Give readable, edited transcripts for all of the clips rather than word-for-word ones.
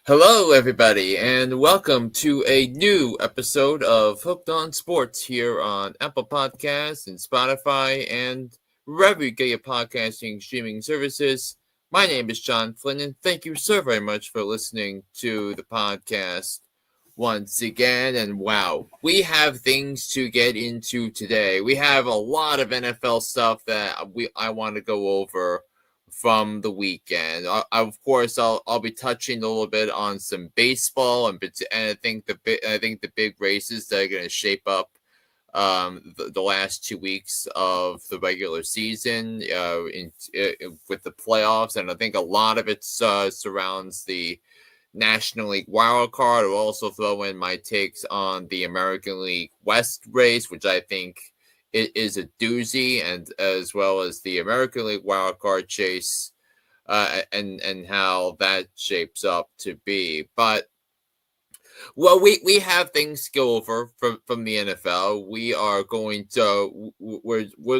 Hello, everybody, and welcome to a new episode of Hooked on Sports here on Apple Podcasts and Spotify and wherever you get your podcasting streaming services. My name is John Flynn, and thank you so very much for listening to the podcast once again. And wow, we have things to get into today. We have a lot of NFL stuff that I want to go over from the weekend. Of course, I'll be touching a little bit on some baseball, and I think the big races that are going to shape up the last 2 weeks of the regular season with the playoffs, and I think a lot of it surrounds the National League wild card. I'll also throw in my takes on the American League West race, which I think it is a doozy, and as well as the American League wildcard chase, and how that shapes up to be. But well, we have things to go over from the NFL. We're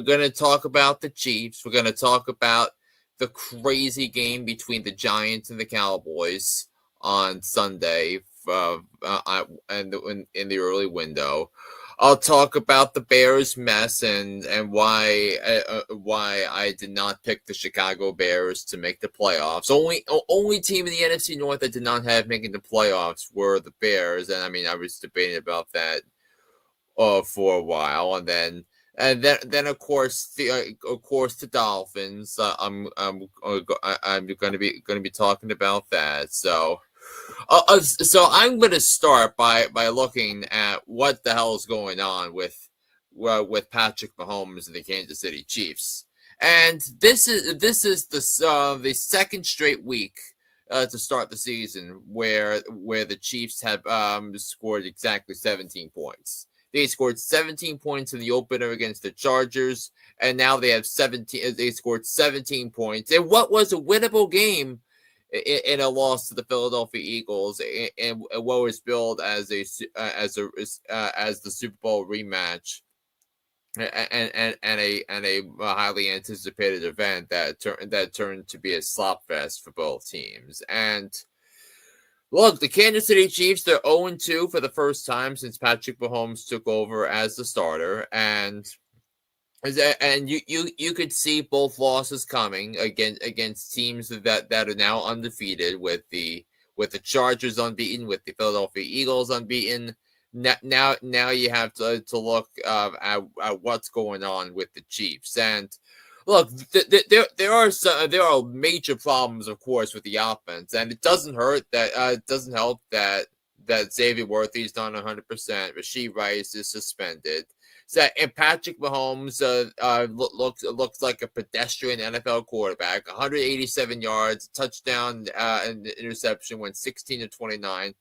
going to talk about the Chiefs. We're going to talk about the crazy game between the Giants and the Cowboys on Sunday, and in the early window. I'll talk about the Bears mess and why I did not pick the Chicago Bears to make the playoffs. Only team in the NFC North that did not have making the playoffs were the Bears, and I mean I was debating about that for a while, and then of course the Dolphins. I'm going to be talking about that. So I'm going to start by looking at what the hell is going on with Patrick Mahomes and the Kansas City Chiefs, and this is the second straight week to start the season where the Chiefs have scored exactly 17 points. They scored 17 points in the opener against the Chargers, and now they have 17. They scored 17 points in what was a winnable game in a loss to the Philadelphia Eagles, and what was billed as the Super Bowl rematch, and a highly anticipated event that turned to be a slop fest for both teams. And look, the Kansas City Chiefs, they're 0-2 for the first time since Patrick Mahomes took over as the starter, and you could see both losses coming against teams that are now undefeated, with the Chargers unbeaten, with the Philadelphia Eagles unbeaten. Now you have to look at what's going on with the Chiefs. And look, there are major problems, of course, with the offense, and it doesn't help that Xavier Worthy is not 100%. Rashee Rice is suspended. And Patrick Mahomes looks like a pedestrian NFL quarterback. 187 yards, touchdown, and interception, went 16-29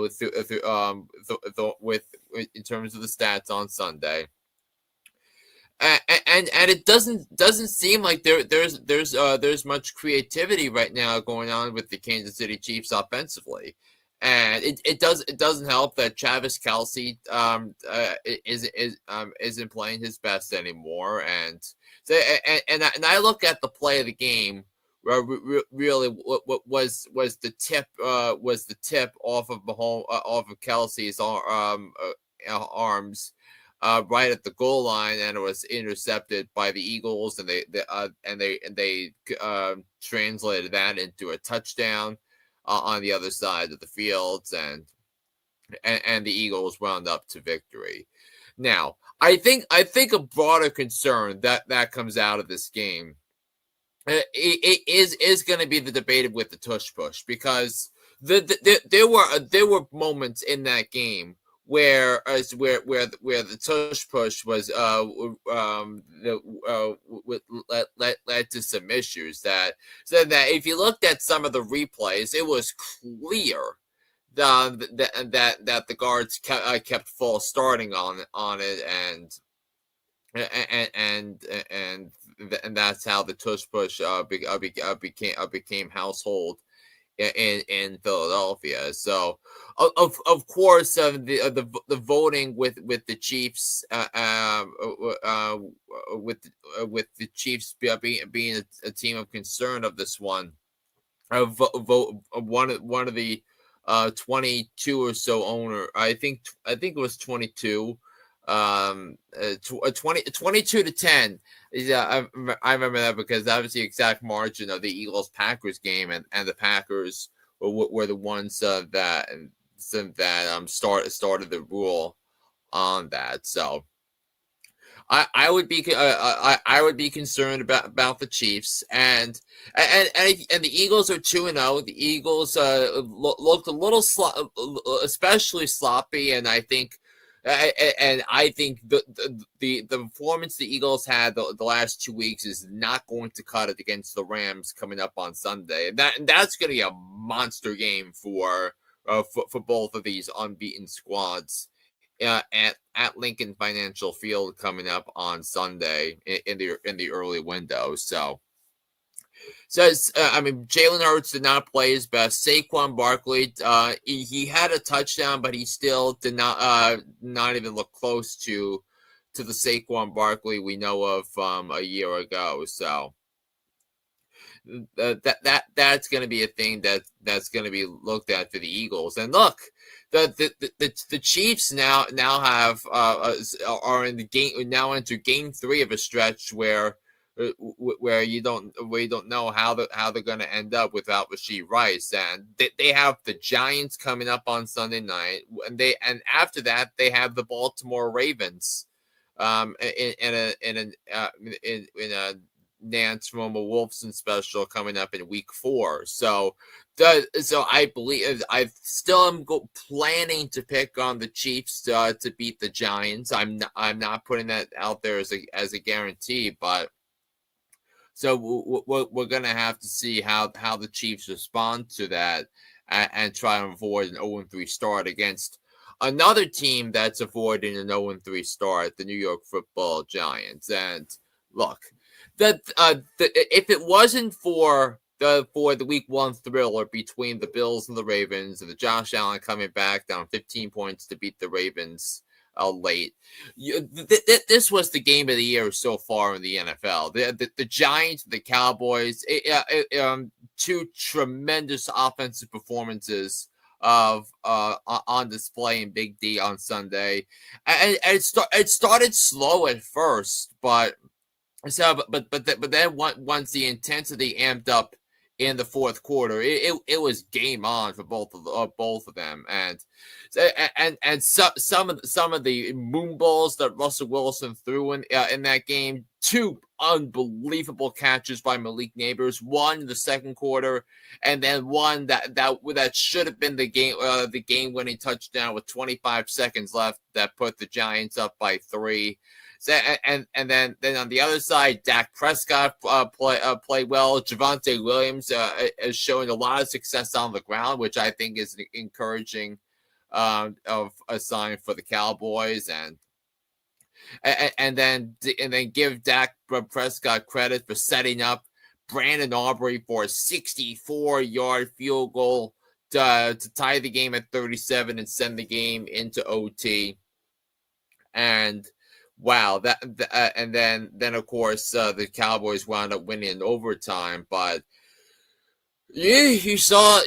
with in terms of the stats on Sunday. And it doesn't seem like there's much creativity right now going on with the Kansas City Chiefs offensively. And it doesn't help that Travis Kelce isn't playing his best anymore, and I look at the play of the game. Really, what was the tip off of Mahomes, off of Kelce's arms, right at the goal line, and it was intercepted by the Eagles, and they translated that into a touchdown on the other side of the field, and the Eagles wound up to victory. Now, I think a broader concern that comes out of this game it is going to be the debate with the tush push, because there were moments in that game where the tush push was led to some issues that said that if you looked at some of the replays, it was clear that the guards kept false starting on it, and that's how the tush push became household in Philadelphia. So of course the voting with the Chiefs with the Chiefs being a team of concern of this one, one of the 22 or so owner. I think it was 22. 22 to 10. Yeah, I remember that because that was the exact margin of the Eagles Packers game, and the Packers were the ones that started the rule on that. So I would be I would be concerned about the Chiefs, and the Eagles are 2-0. The Eagles looked a little especially sloppy, and I think. I think the performance the Eagles had the last 2 weeks is not going to cut it against the Rams coming up on Sunday. That's going to be a monster game for both of these unbeaten squads at Lincoln Financial Field coming up on Sunday in the early window. So I mean, Jalen Hurts did not play his best. Saquon Barkley, he had a touchdown, but he still did not even look close to the Saquon Barkley we know of from a year ago. So that's going to be a thing that's going to be looked at for the Eagles. And look, the Chiefs now have are in the game now into game 3 of a stretch where you don't know how they're going to end up without Rashee Rice, and they have the Giants coming up on Sunday night, and after that they have the Baltimore Ravens, in a Nance Roma Wolfson special coming up in week 4. So I believe I still am planning to pick on the Chiefs to beat the Giants. I'm not putting that out there as a guarantee, but. So we're going to have to see how the Chiefs respond to that and try and avoid an 0-3 start against another team that's avoiding an 0-3 start, the New York Football Giants. And look, if it wasn't for the Week 1 thriller between the Bills and the Ravens, and the Josh Allen coming back down 15 points to beat the Ravens late. This was the game of the year so far in the NFL. The Giants, the Cowboys, two tremendous offensive performances on display in Big D on Sunday, and it started slow at first, but then once the intensity amped up in the fourth quarter, it was game on for both of them, and some of the moon balls that Russell Wilson threw in that game, 2 unbelievable catches by Malik Neighbors, one in the second quarter, and then one that should have been the game winning touchdown with 25 seconds left that put the Giants up by 3. So, and then on the other side, Dak Prescott played well. Javonte Williams is showing a lot of success on the ground, which I think is encouraging of a sign for the Cowboys, and then give Dak Prescott credit for setting up Brandon Aubrey for a 64-yard field goal to tie the game at 37 and send the game into OT. And wow, and then of course the Cowboys wound up winning in overtime, but you saw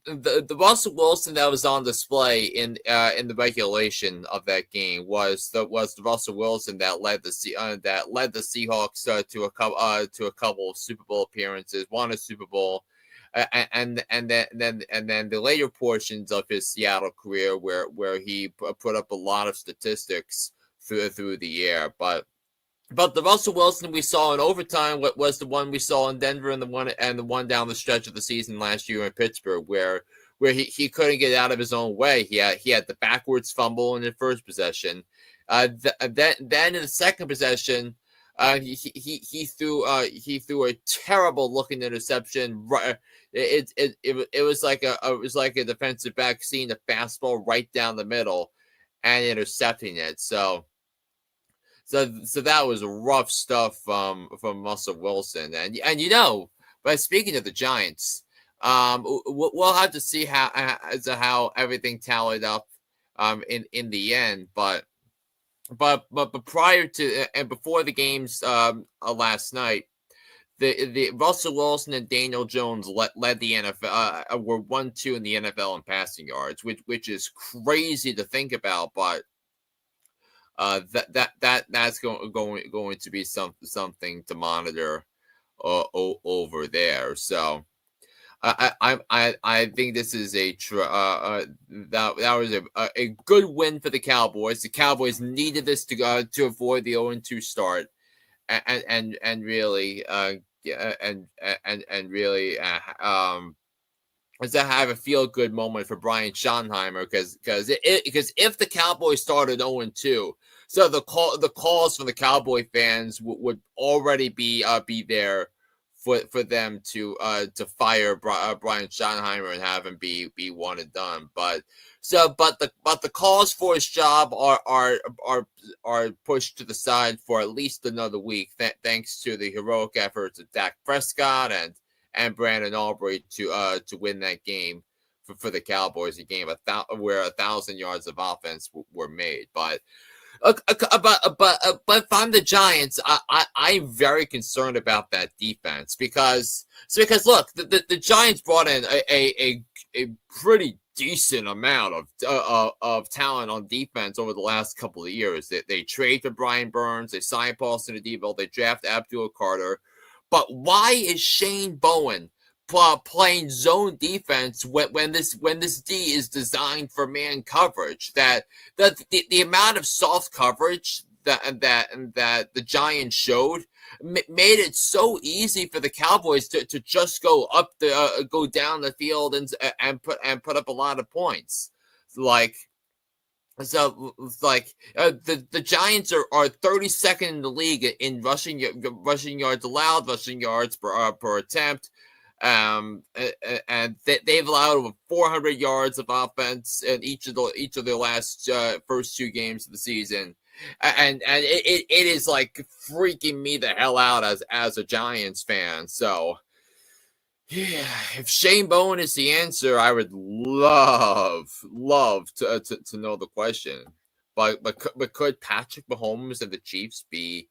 the Russell Wilson that was on display in the regulation of that game was the Russell Wilson that led the Seahawks to a couple of Super Bowl appearances, won a Super Bowl. And then the later portions of his Seattle career where he put up a lot of statistics through the air, but the Russell Wilson we saw in overtime was the one we saw in Denver, and the one down the stretch of the season last year in Pittsburgh, where he couldn't get out of his own way. He had the backwards fumble in the first possession. Then in the second possession, he threw a terrible looking interception. It was like a defensive back seeing a fastball right down the middle and intercepting it. So that was rough stuff from Russell Wilson, and but speaking of the Giants, we'll have to see how everything tallied up in the end, but prior to and before the games last night, the Russell Wilson and Daniel Jones led the NFL, were 1-2 in the NFL in passing yards, which is crazy to think about, but that's going to be something to monitor over there. So I think this is that was a good win for the Cowboys. The Cowboys needed this to avoid the 0-2 start, and really really is to have a feel good moment for Brian Schottenheimer because if the Cowboys started 0-2, so the calls from the Cowboy fans would already be there for them to fire Brian Schottenheimer and have him be one and done. But the calls for his job are pushed to the side for at least another week, thanks to the heroic efforts of Dak Prescott and Brandon Aubrey to win that game for the Cowboys, a game where 1,000 yards of offense were made. But if I'm the Giants, I'm very concerned about that defense because look, the Giants brought in a pretty decent amount of talent on defense over the last couple of years. They traded for Brian Burns, they signed Paulson Adebo, they drafted Abdul Carter. But why is Shane Bowen playing zone defense when this D is designed for man coverage? That the amount of soft coverage that the Giants showed made it so easy for the Cowboys to just go down the field and put up a lot of points. The Giants are 32nd in the league in rushing yards allowed, rushing yards per attempt, and they've allowed over 400 yards of offense in each of their last first 2 games of the season, and it is like freaking me the hell out as a Giants fan. So. Yeah, if Shane Bowen is the answer, I would love to know the question. But could Patrick Mahomes and the Chiefs be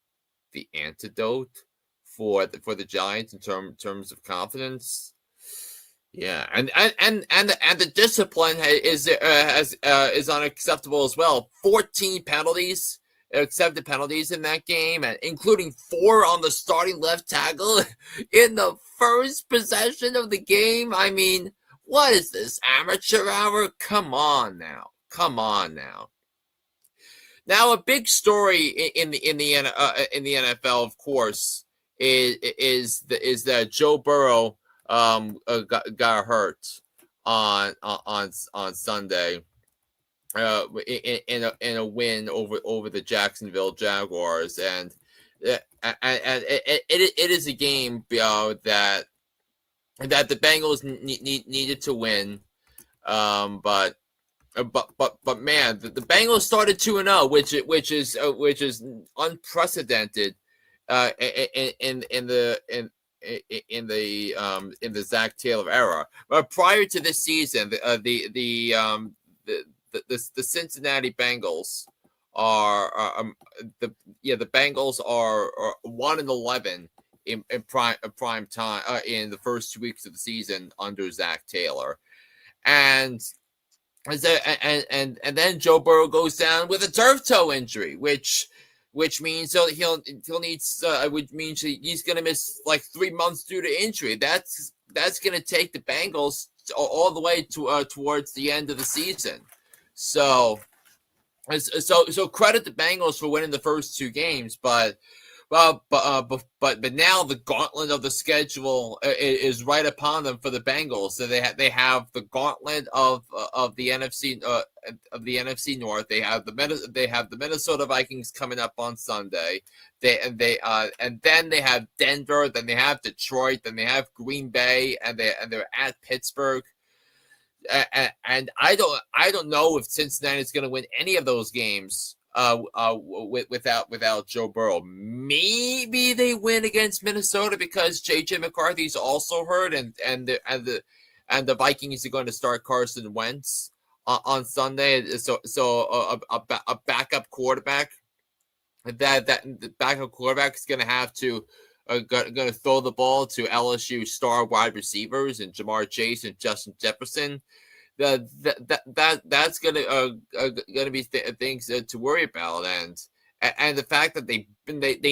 the antidote for the Giants in terms of confidence? Yeah, and the discipline is unacceptable as well. 14 penalties. Accepted penalties in that game, and including 4 on the starting left tackle in the first possession of the game. I mean, what is this, amateur hour? Come on now. Now, a big story in the NFL, of course, is that Joe Burrow got hurt on Sunday. In a win over the Jacksonville Jaguars, and it is a game that the Bengals needed to win, but man, the Bengals started 2-0, which is unprecedented in the Zach Taylor era. But prior to this season, the Cincinnati Bengals the Bengals are 1-11 in prime time in the first 2 weeks of the season under Zach Taylor, and then Joe Burrow goes down with a turf toe injury, which means he'll need which means he's going to miss like 3 months due to injury. That's going to take the Bengals all the way to towards the end of the season. So credit the Bengals for winning the first 2 games, but now the gauntlet of the schedule is right upon them for the Bengals. So they have the gauntlet of the NFC North. They have the Minnesota Vikings coming up on Sunday. And then they have Denver. Then they have Detroit. Then they have Green Bay, and they're at Pittsburgh. And I don't know if Cincinnati is going to win any of those games without Joe Burrow. Maybe they win against Minnesota because JJ McCarthy's also hurt, and the Vikings are going to start Carson Wentz on Sunday. So a backup quarterback the backup quarterback is going to have to going to throw the ball to LSU star wide receivers and Jamar Chase and Justin Jefferson. That's gonna be things to worry about, and the fact that they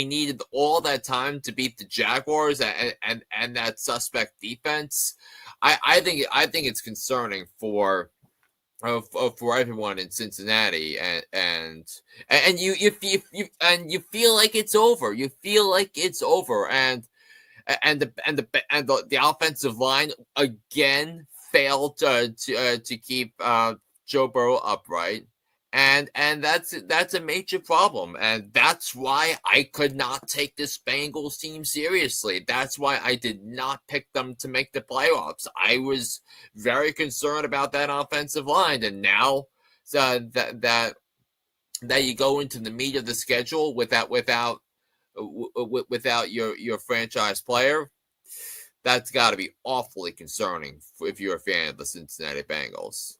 needed all that time to beat the Jaguars and that suspect defense, I think it's concerning for everyone in Cincinnati, and you feel like it's over. You feel like it's over, and the offensive line again failed to keep Joe Burrow upright, and that's a major problem, and that's why I could not take this Bengals team seriously. That's why I did not pick them to make the playoffs. I was very concerned about that offensive line, and now that you go into the meat of the schedule without your franchise player, that's got to be awfully concerning if you're a fan of the Cincinnati Bengals.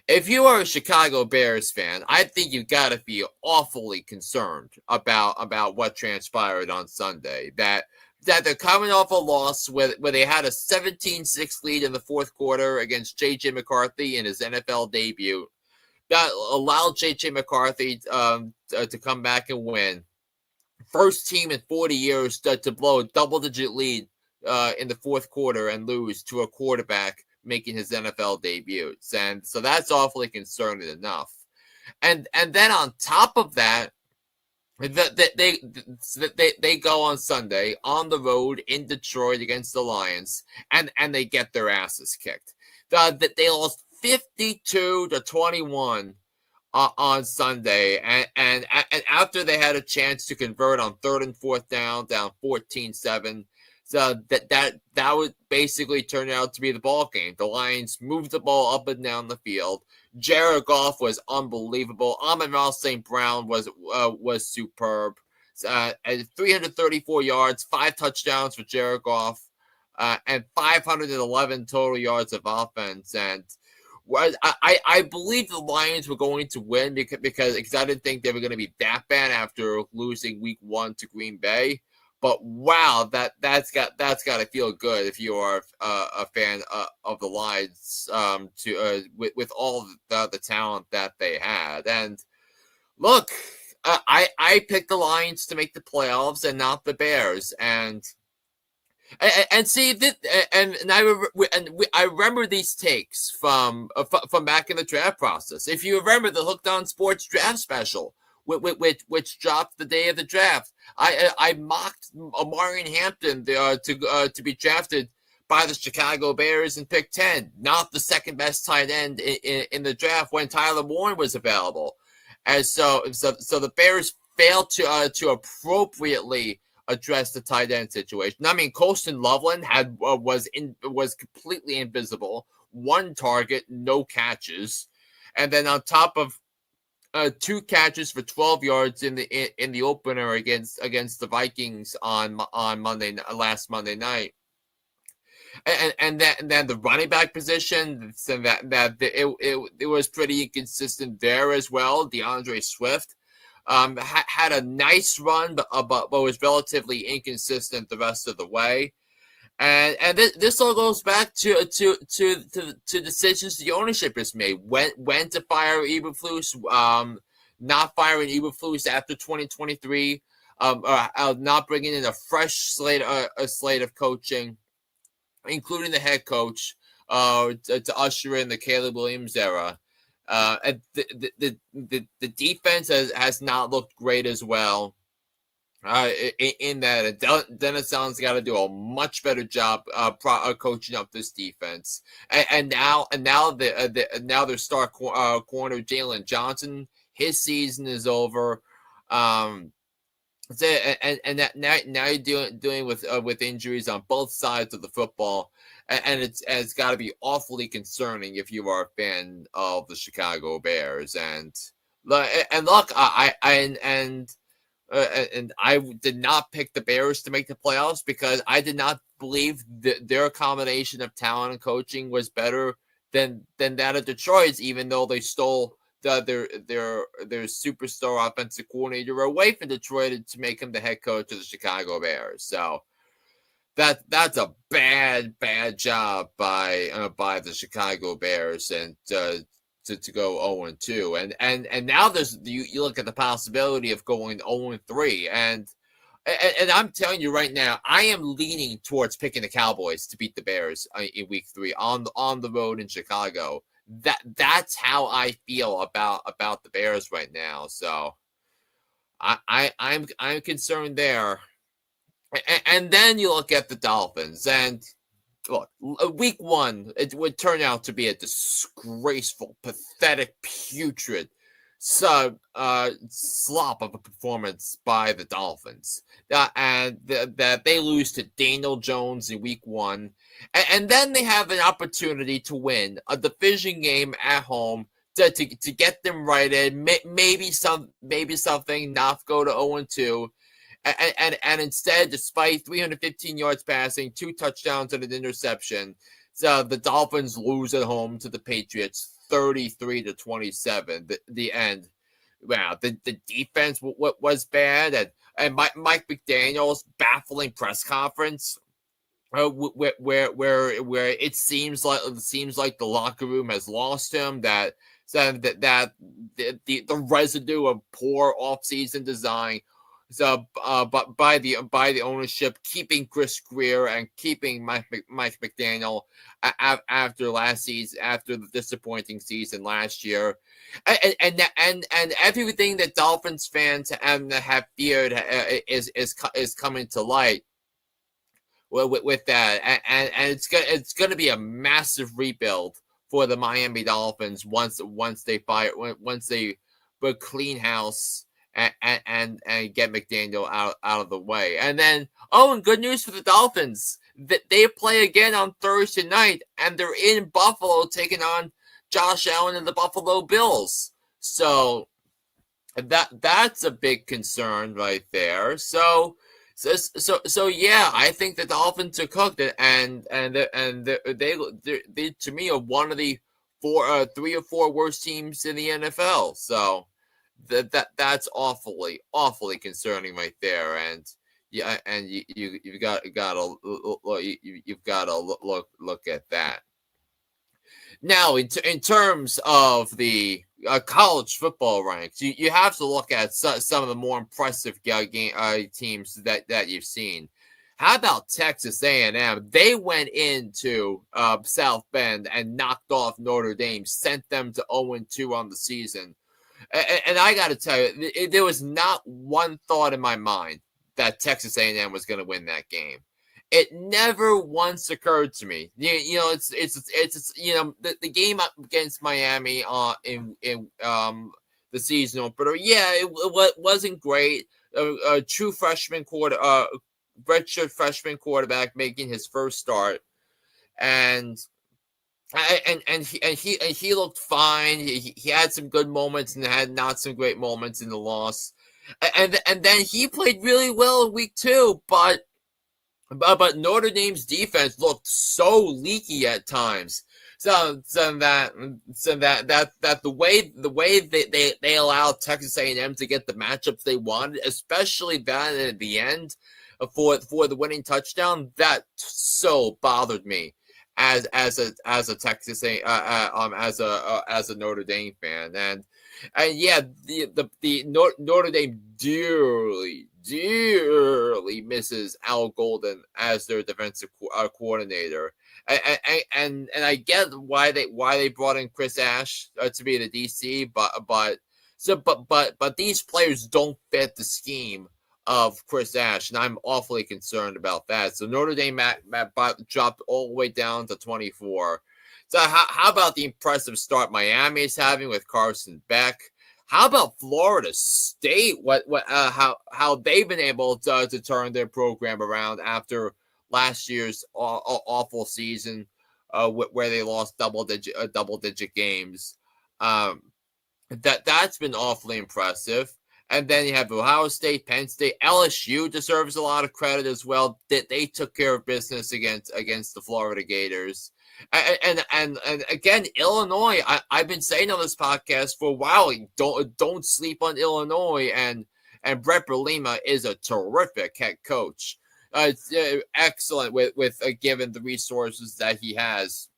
If you are a Chicago Bears fan, I think you got to be awfully concerned about what transpired on Sunday. That they're coming off a loss where they had a 17-6 lead in the fourth quarter against J.J. McCarthy in his NFL debut. That allowed J.J. McCarthy to come back and win. First team in 40 years to blow a double-digit lead in the fourth quarter and lose to a quarterback making his NFL debut. And so that's awfully concerning enough. And then on top of that, they go on Sunday on the road in Detroit against the Lions, and they get their asses kicked. They lost 52-21 on Sunday, and after they had a chance to convert on third and fourth down 14-7. So that would basically turn out to be the ball game. The Lions moved the ball up and down the field. Jared Goff was unbelievable. Amon-Ra St. Brown was superb. 334 yards, 5 touchdowns for Jared Goff, and 511 total yards of offense. And I believe the Lions were going to win because I didn't think they were going to be that bad after losing week 1 to Green Bay. But wow, that's got to feel good if you are a fan of the Lions with all the talent that they had. And look, I picked the Lions to make the playoffs and not the Bears. And see that, and I remember these takes from back in the draft process. If you remember the Hooked on Sports draft special, which dropped the day of the draft, I mocked Amarian Hampton to be drafted by the Chicago Bears in pick 10, not the second best tight end in the draft when Tyler Warren was available. And so the Bears failed to appropriately address the tight end situation. I mean, Colston Loveland was completely invisible, 1 target, no catches, and then on top of 2 catches for 12 yards in the opener against the Vikings on last Monday night, and then the running back position, so that it was pretty inconsistent there as well. DeAndre Swift had a nice run, but was relatively inconsistent the rest of the way. And this all goes back to decisions the ownership has made. When to fire Eberflus, not firing Eberflus after 2023, not bringing in a fresh slate of coaching, including the head coach, to usher in the Caleb Williams era. And the defense has not looked great as well. In that, Dennis Allen's got to do a much better job coaching up this defense. And now their star corner Jalen Johnson, his season is over. Now you're dealing with injuries on both sides of the football, and it's got to be awfully concerning if you are a fan of the Chicago Bears. And look, and I did not pick the Bears to make the playoffs because I did not believe that their combination of talent and coaching was better than that of Detroit's, even though they stole their superstar offensive coordinator away from Detroit to make him the head coach of the Chicago Bears. So that's a bad job by the Chicago Bears, and to go 0-2, and now there's you look at the possibility of going 0-3, and I'm telling you right now, I am leaning towards picking the Cowboys to beat the Bears in Week 3 on the road in Chicago. That's how I feel about the Bears right now. So I'm concerned there. And then you look at the Dolphins, and look, Week 1 it would turn out to be a disgraceful, pathetic, putrid slop of a performance by the Dolphins, and that they lose to Daniel Jones in Week 1, and then they have an opportunity to win a division game at home to get them righted, maybe something, not go to 0-2. And instead, despite 315 yards passing, 2 touchdowns and an interception, so the Dolphins lose at home to the Patriots 33-27. The end. Wow, the defense was bad, and Mike McDaniel's baffling press conference, where it seems like the locker room has lost him. That the residue of poor offseason design. So, but by the ownership, keeping Chris Greer and keeping Mike McDaniel after last season, after the disappointing season last year, and everything that Dolphins fans have feared is coming to light with that, and it's going to be a massive rebuild for the Miami Dolphins once they clean house. And get McDaniel out of the way. And then, and good news for the Dolphins. That they play again on Thursday night, and they're in Buffalo taking on Josh Allen and the Buffalo Bills. So that's a big concern right there. So yeah, I think the Dolphins are cooked, and they to me are one of the 3 or 4 worst teams in the NFL. So that's awfully concerning right there, and yeah, and you've got to look at that. Now, in terms of the college football ranks, you have to look at some of the more impressive teams that you've seen. How about Texas A&M? They went into South Bend and knocked off Notre Dame, sent them to 0-2 on the season. And I got to tell you, there was not one thought in my mind that Texas A&M was going to win that game. It never once occurred to me. You know, it's the game against Miami in the season opener. Yeah, it wasn't great. A true redshirt freshman quarterback making his first start, and he looked fine. He had some good moments and had not some great moments in the loss, and then he played really well in Week 2, but Notre Dame's defense looked so leaky at times. So that the way they allowed Texas A&M to get the matchups they wanted, especially that at the end for the winning touchdown, that so bothered me as a Texas as a Notre Dame fan, and yeah, the Notre Dame dearly misses Al Golden as their defensive coordinator, and I get why they brought in Chris Ash to be the DC, but these players don't fit the scheme of Chris Ash, and I'm awfully concerned about that. So Notre Dame dropped all the way down to 24. So how about the impressive start Miami is having with Carson Beck? How about Florida State? How they've been able to turn their program around after last year's awful season, where they lost double digit games. That's been awfully impressive. And then you have Ohio State, Penn State, LSU deserves a lot of credit as well. That they took care of business against the Florida Gators. And again, Illinois. I've been saying on this podcast for a while, don't sleep on Illinois, and Brett Bielema is a terrific head coach. It's excellent with given the resources that he has.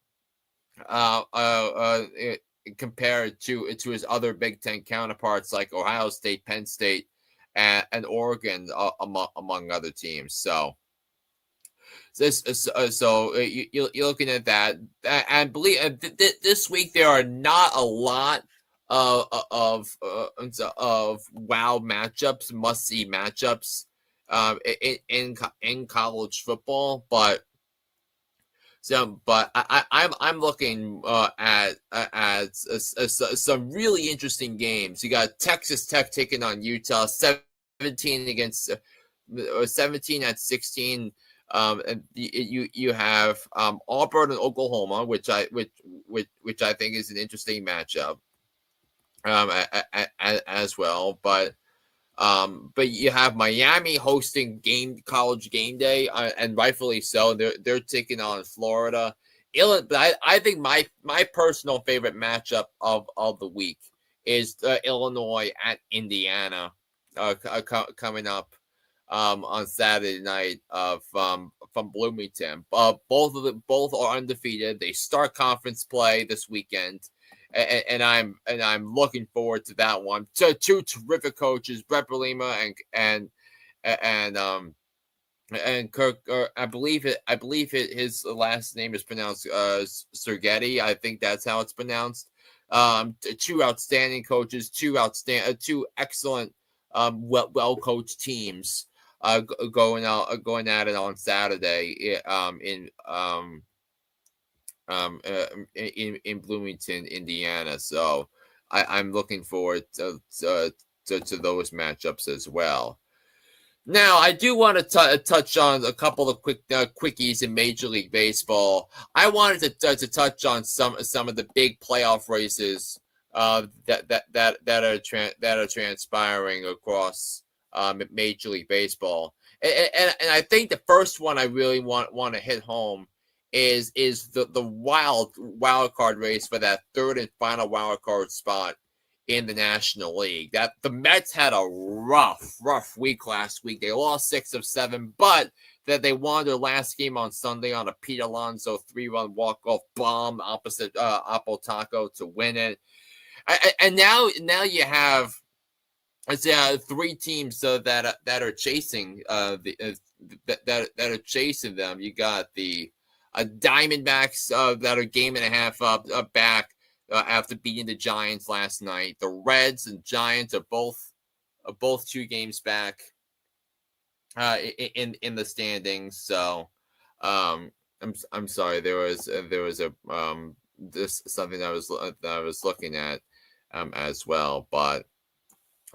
Uh, uh, uh, Compared to his other Big Ten counterparts like Ohio State, Penn State, and Oregon, among other teams. So you're looking at that, and believe this week there are not a lot of wow matchups, must see matchups, in college football, but I'm looking at some really interesting games. You got Texas Tech taking on Utah, 17 against 17 at 16. And you have Auburn and Oklahoma, which I think is an interesting matchup, as well. But you have Miami hosting college game day, and rightfully so. They're taking on Florida. But I think my personal favorite matchup of the week is Illinois at Indiana, coming up on Saturday night from Bloomington. Both are undefeated. They start conference play this weekend. And I'm looking forward to that one. So two terrific coaches, Brett Bielema and Kirk. I believe his last name is pronounced Sergetti. I think that's how it's pronounced. Two outstanding coaches, two excellent, well coached teams. Going at it on Saturday. In Bloomington, Indiana. So I'm looking forward to those matchups as well. Now, I do want to touch on a couple of quickies in Major League Baseball. I wanted to touch on some of the big playoff races that are transpiring across Major League Baseball, and I think the first one I really want to hit home is the wild card race for that third and final wild card spot in the National League. That the Mets had a rough week last week. They lost 6 of 7, but that they won their last game on Sunday on a Pete Alonso 3-run walk-off bomb opposite Apple Taco to win it. And now you have 3 teams that are chasing that are chasing them. You got the Diamondbacks that are game and a half back after beating the Giants last night. The Reds and Giants are both 2 games back in the standings. So I'm sorry, there was a this something that I was looking at as well, but.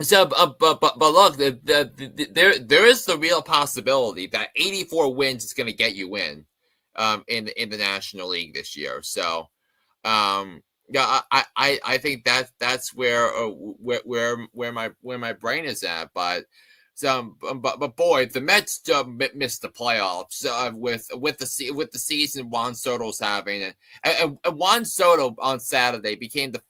So, but look, there is the real possibility that 84 wins is going to get you in the National League this year. So, yeah, I think that's where my brain is at. But boy, the Mets missed the playoffs with the season Juan Soto's having, and Juan Soto on Saturday became the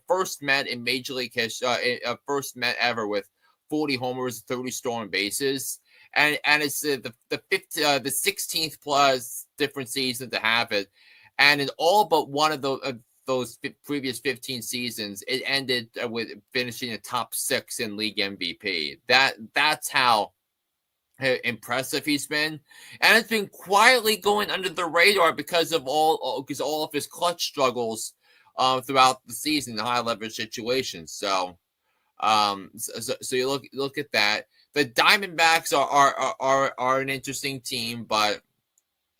first Met in Major League history, first Met ever with 40 homers, 30 stolen bases, and it's the 16th plus different season to have it, and in all but one of those previous 15 seasons, it ended with finishing a top 6 in league MVP. That's how impressive he's been, and it's been quietly going under the radar because all of his clutch struggles throughout the season, the high leverage situations. So you look at that. The Diamondbacks are an interesting team, but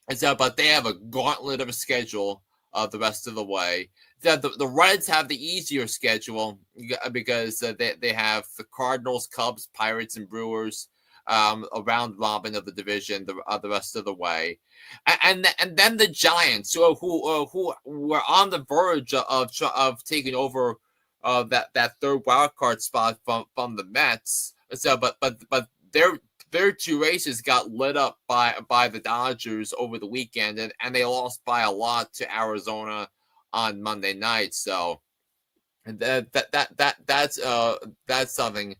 they have a gauntlet of a schedule the rest of the way. The Reds have the easier schedule because they have the Cardinals, Cubs, Pirates, and Brewers around robin of the division the rest of the way, and then the Giants who were on the verge of taking over that third wild card spot from the Mets. So but their 2 races got lit up by the Dodgers over the weekend, and they lost by a lot to Arizona on Monday night. So that's something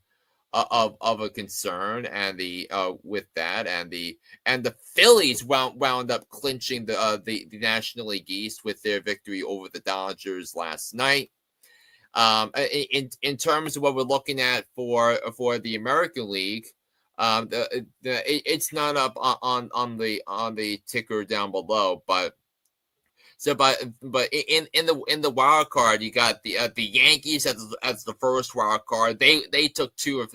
of a concern, and the with that, and the Phillies wound up clinching the National League East with their victory over the Dodgers last night. In terms of what we're looking at for the American League, it's not up on the ticker down below, but. So, but in the wild card, you got the Yankees as the first wild card. They took two of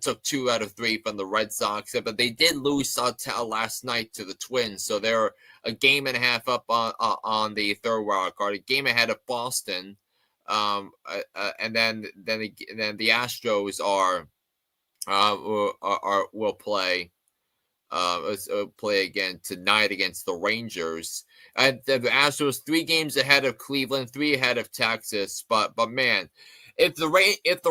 took 2 out of 3 from the Red Sox, but they did lose last night to the Twins, so they're a game and a half up on the third wild card, a game ahead of Boston, and then the Astros will play. Play again tonight against the Rangers. And the Astros 3 games ahead of Cleveland, 3 ahead of Texas. But man, if the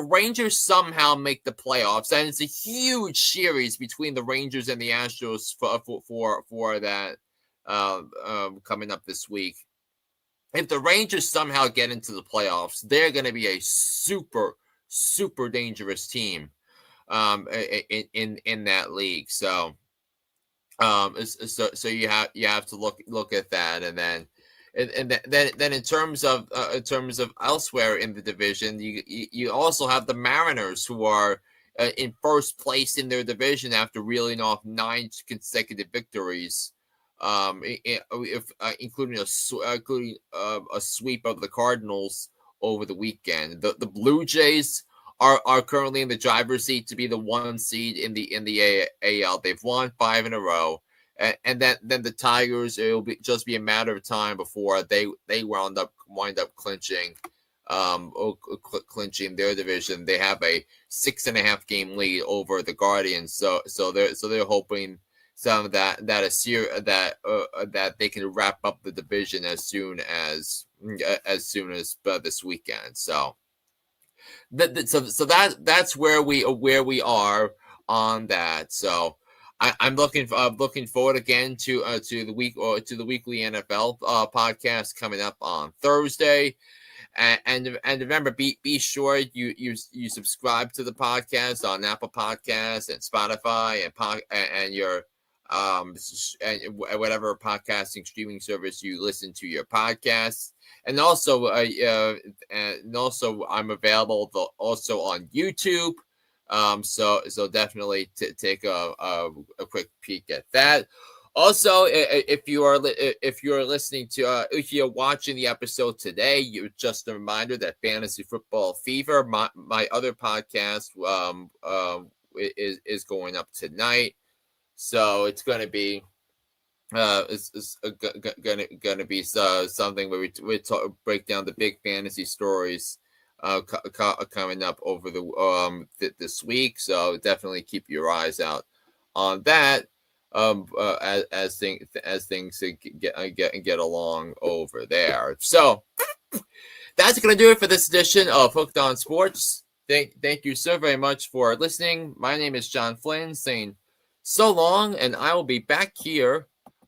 Rangers somehow make the playoffs, and it's a huge series between the Rangers and the Astros for that coming up this week. If the Rangers somehow get into the playoffs, they're going to be a super dangerous team in that league. So you have to look at that, and then in terms of elsewhere in the division, you also have the Mariners, who are in first place in their division after reeling off 9 consecutive victories, including a sweep of the Cardinals over the weekend. The Blue Jays are currently in the driver's seat to be the 1 seed in the AL. They've won 5 in a row, and then the Tigers, it'll just be a matter of time before they wind up clinching their division. They have a 6.5 game lead over the Guardians, so they're hoping some of that they can wrap up the division as soon as this weekend. So that's where we are on that. So I'm looking forward again to the weekly NFL podcast coming up on Thursday. And remember, be sure you subscribe to the podcast on Apple Podcasts and Spotify and your and whatever podcasting streaming service you listen to your podcasts. And also I'm available also on YouTube. So definitely take a quick peek at that. Also, if you're watching the episode today, just a reminder that Fantasy Football Fever, my other podcast, is going up tonight. So it's going to be gonna be something where we break down the big fantasy stories coming up over this week. So definitely keep your eyes out on that. As things get along over there. So that's going to do it for this edition of Hooked on Sports. Thank you so very much for listening. My name is John Flynn, saying so long, and I will be back here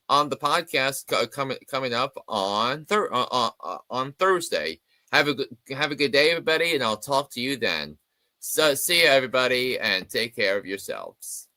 on the podcast coming up on Thursday. Have a good day, everybody, and I'll talk to you then. So see you, everybody, and take care of yourselves.